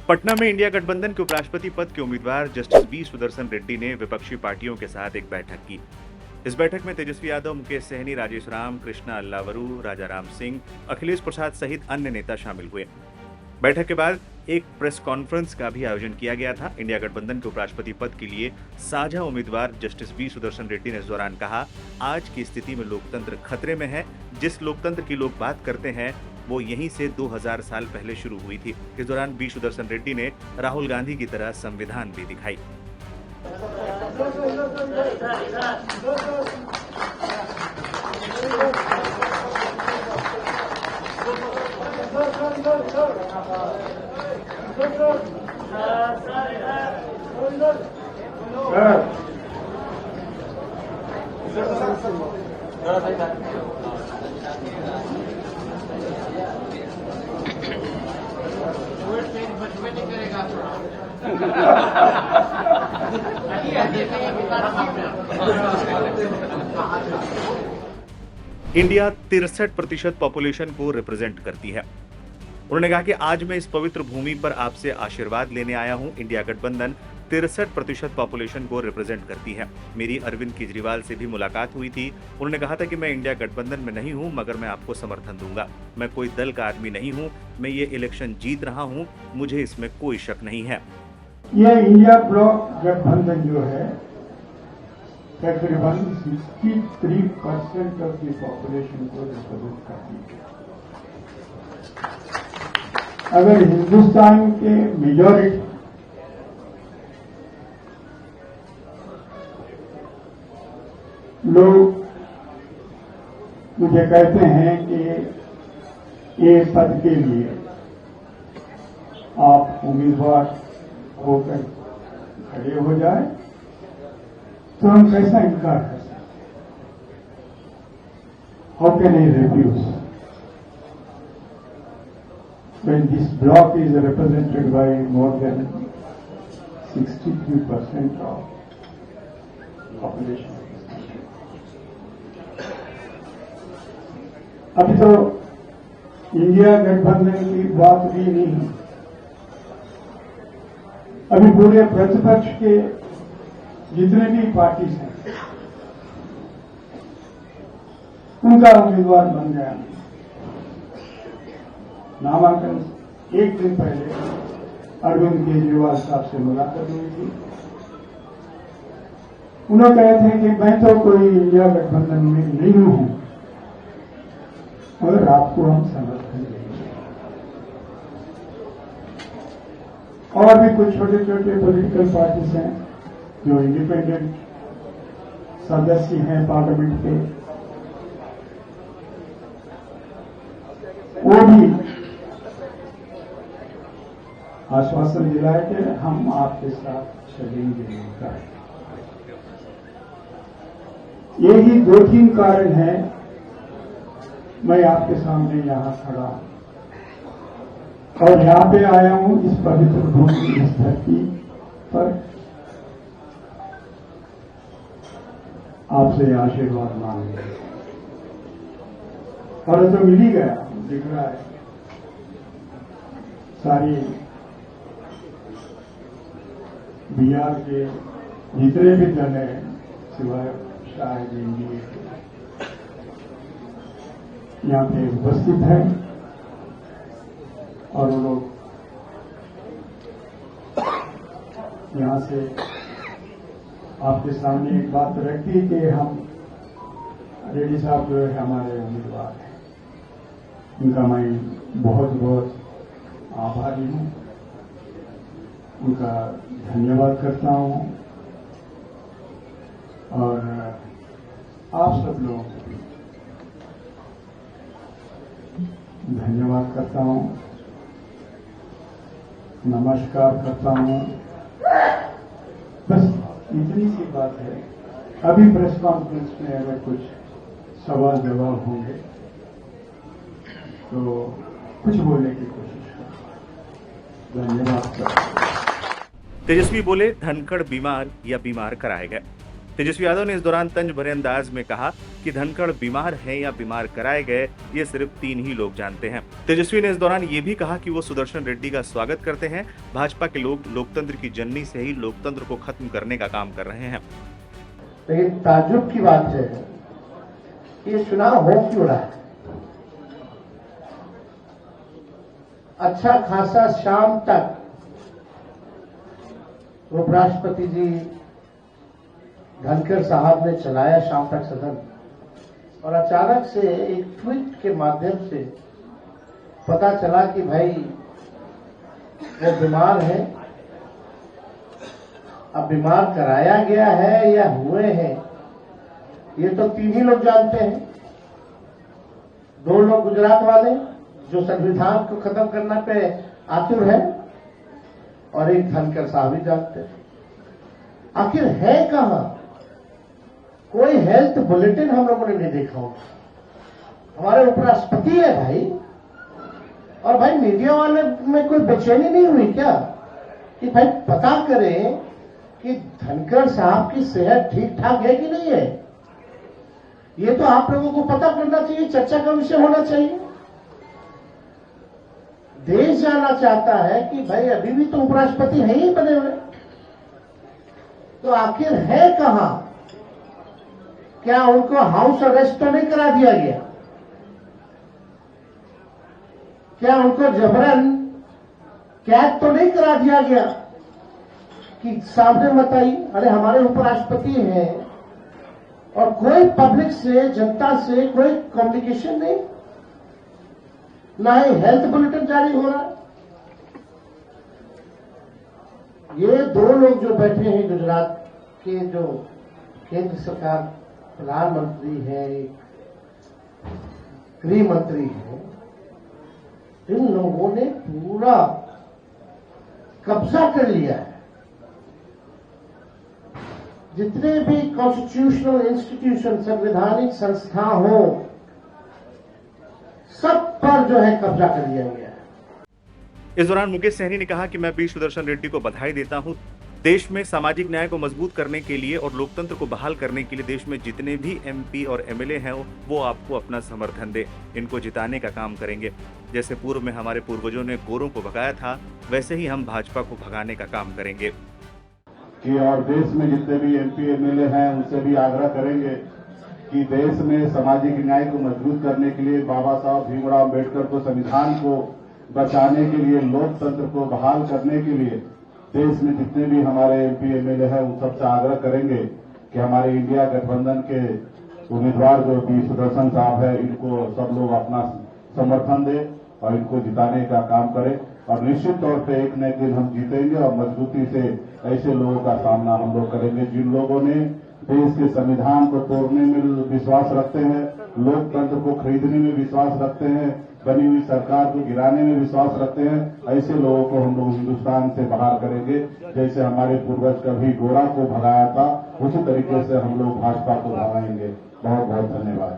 पटना में इंडिया गठबंधन के उपराष्ट्रपति पद के उम्मीदवार जस्टिस बी सुदर्शन रेड्डी ने विपक्षी पार्टियों के साथ एक बैठक की। इस बैठक में तेजस्वी यादव, मुकेश सहनी, राजेश राम, कृष्णा अल्लावरू, राजा राम सिंह, अखिलेश प्रसाद सहित अन्य नेता शामिल हुए। बैठक के बाद एक प्रेस कॉन्फ्रेंस का भी आयोजन किया गया था। इंडिया गठबंधन के उपराष्ट्रपति पद के लिए साझा उम्मीदवार जस्टिस बी सुदर्शन रेड्डी ने इस दौरान कहा, आज की स्थिति में लोकतंत्र खतरे में है। जिस लोकतंत्र की लोग बात करते हैं वो यहीं से 2000 साल पहले शुरू हुई थी। इस दौरान बी सुदर्शन रेड्डी ने राहुल गांधी की तरह संविधान भी दिखाई। इंडिया 63% पॉपुलेशन को रिप्रेजेंट करती है। उन्होंने कहा कि आज मैं इस पवित्र भूमि पर आपसे आशीर्वाद लेने आया हूं। इंडिया गठबंधन 63% पॉपुलेशन को रिप्रेजेंट करती है। मेरी अरविंद केजरीवाल से भी मुलाकात हुई थी। उन्होंने कहा था कि मैं इंडिया गठबंधन में नहीं हूं, मगर मैं आपको समर्थन दूंगा। मैं कोई दल का आदमी नहीं हूं, मैं ये इलेक्शन जीत रहा हूं, मुझे इसमें कोई शक नहीं है। ये इंडिया ब्लॉक गठबंधन जो है तकरीबन 63% ऑफ द पॉपुलेशन को रिप्रेजेंट करती है। अगर हिंदुस्तान के मेजॉरिटी लोग मुझे कहते हैं कि ये पद के लिए आप उम्मीदवार होकर खड़े हो जाए, तो हम कैसा इनकार कर सकते? How can I refuse when this block is represented by more than 63% of population? अभी तो इंडिया गठबंधन की बात भी नहीं, अभी पूरे प्रतिपक्ष के जितने भी पार्टी हैं उनका उम्मीदवार बन गया। नामांकन एक दिन पहले अरविंद केजरीवाल साहब से मुलाकात हुई थी। उन्होंने कहे थे कि मैं तो कोई इंडिया गठबंधन में नहीं हूं, मगर आपको हम समर्थन देंगे। और भी कुछ छोटे छोटे पॉलिटिकल पार्टीज हैं जो इंडिपेंडेंट सदस्य हैं पार्लियामेंट के, वो भी आश्वासन दिलाए कि हम आपके साथ चलेंगे। यही 2-3 कारण है मैं आपके सामने यहां खड़ा और यहां पे आया हूं इस पवित्र भूमि, इस धरती पर आपसे आशीर्वाद मांगे। और तो मिल ही गया, दिख रहा है। सारी बिहार के जितने भी दल हैं सिवाय शायद एनडीए के यहाँ पे उपस्थित हैं और वो लोग यहाँ से आपके सामने एक बात रखी कि हम रेड्डी साहब जो है हमारे उम्मीदवार हैं, उनका मैं बहुत बहुत आभारी हूँ, उनका धन्यवाद करता हूँ और आप सब लोग धन्यवाद करता हूँ, नमस्कार करता हूँ। बस इतनी सी बात है। अभी प्रेस कॉन्फ्रेंस में अगर कुछ सवाल जवाब होंगे तो कुछ बोलने की कोशिश करें। धन्यवाद। तेजस्वी बोले, धनखड़ बीमार या बीमार कराए गए। तेजस्वी यादव ने इस दौरान तंज भरे अंदाज में कहा कि धनखड़ बीमार हैं या बीमार कराए गए, ये सिर्फ 3 ही लोग जानते हैं। तेजस्वी ने इस दौरान ये भी कहा कि वो सुदर्शन रेड्डी का स्वागत करते हैं। भाजपा के लोग लोकतंत्र की जननी से ही लोकतंत्र को खत्म करने का काम कर रहे हैं। लेकिन ताज्जुब की बात है, ये चुनाव हो क्यों रहा है? अच्छा खासा शाम तक उपराष्ट्रपति जी धनखड़ साहब ने चलाया शाम तक सदन, और अचानक से एक ट्वीट के माध्यम से पता चला कि भाई वो बीमार है। अब बीमार कराया गया है या हुए हैं, ये तो 3 ही लोग जानते हैं। 2 लोग गुजरात वाले जो संविधान को खत्म करने पे आतुर है, और एक धनखड़ साहब ही जानते हैं। आखिर है कहां? कोई हेल्थ बुलेटिन हम लोगों ने नहीं देखा होगा। हमारे उपराष्ट्रपति है भाई, और भाई मीडिया वाले में कोई बेचैनी नहीं हुई क्या कि भाई पता करें कि धनखड़ साहब की सेहत ठीक ठाक है कि नहीं है? ये तो आप लोगों को पता करना चाहिए, चर्चा का विषय होना चाहिए। देश जानना चाहता है कि भाई अभी भी तो उपराष्ट्रपति है ही बने हुए, तो आखिर है कहां? क्या उनको हाउस अरेस्ट तो नहीं करा दिया गया? क्या उनको जबरन कैद तो नहीं करा दिया गया कि सामने मत आई? अरे हमारे उपराष्ट्रपति हैं और कोई पब्लिक से, जनता से कोई कम्युनिकेशन नहीं, ना ही हेल्थ बुलेटिन जारी हो रहा। ये 2 लोग जो बैठे हैं गुजरात के, जो केंद्र सरकार प्रधानमंत्री है, गृह मंत्री है, इन लोगों ने पूरा कब्जा कर लिया है। जितने भी कॉन्स्टिट्यूशनल इंस्टीट्यूशन, संवैधानिक संस्था हो, सब पर जो है कब्जा कर लिया गया है। इस दौरान मुकेश सहनी ने कहा कि मैं बी सुदर्शन रेड्डी को बधाई देता हूं। देश में सामाजिक न्याय को मजबूत करने के लिए और लोकतंत्र को बहाल करने के लिए देश में जितने भी MP और MLA हैं वो आपको अपना समर्थन दे, इनको जिताने का काम करेंगे। जैसे पूर्व में हमारे पूर्वजों ने गोरों को भगाया था, वैसे ही हम भाजपा को भगाने का काम करेंगे। कि और देश में जितने भी MP MLA हैं उनसे भी आग्रह करेंगे कि देश में सामाजिक न्याय को मजबूत करने के लिए, बाबा साहब भीमराव अम्बेडकर को, संविधान को बचाने के लिए, लोकतंत्र को बहाल करने के लिए देश में जितने भी हमारे MP MLA हैं उन सबसे आग्रह करेंगे कि हमारे इंडिया गठबंधन के उम्मीदवार जो बी सुदर्शन साहब है, इनको सब लोग अपना समर्थन दें और इनको जिताने का काम करें। और निश्चित तौर पे एक न एक दिन हम जीतेंगे और मजबूती से ऐसे लोगों का सामना हम लोग करेंगे जिन लोगों ने देश के संविधान को तोड़ने में विश्वास रखते हैं, लोकतंत्र को खरीदने में विश्वास रखते हैं, बनी हुई सरकार को गिराने में विश्वास रखते हैं। ऐसे लोगों को हम लोग हिंदुस्तान से बाहर करेंगे। जैसे हमारे पूर्वज कभी गोरा को भगाया था, उसी तरीके से हम लोग भाजपा को भगाएंगे। बहुत बहुत धन्यवाद।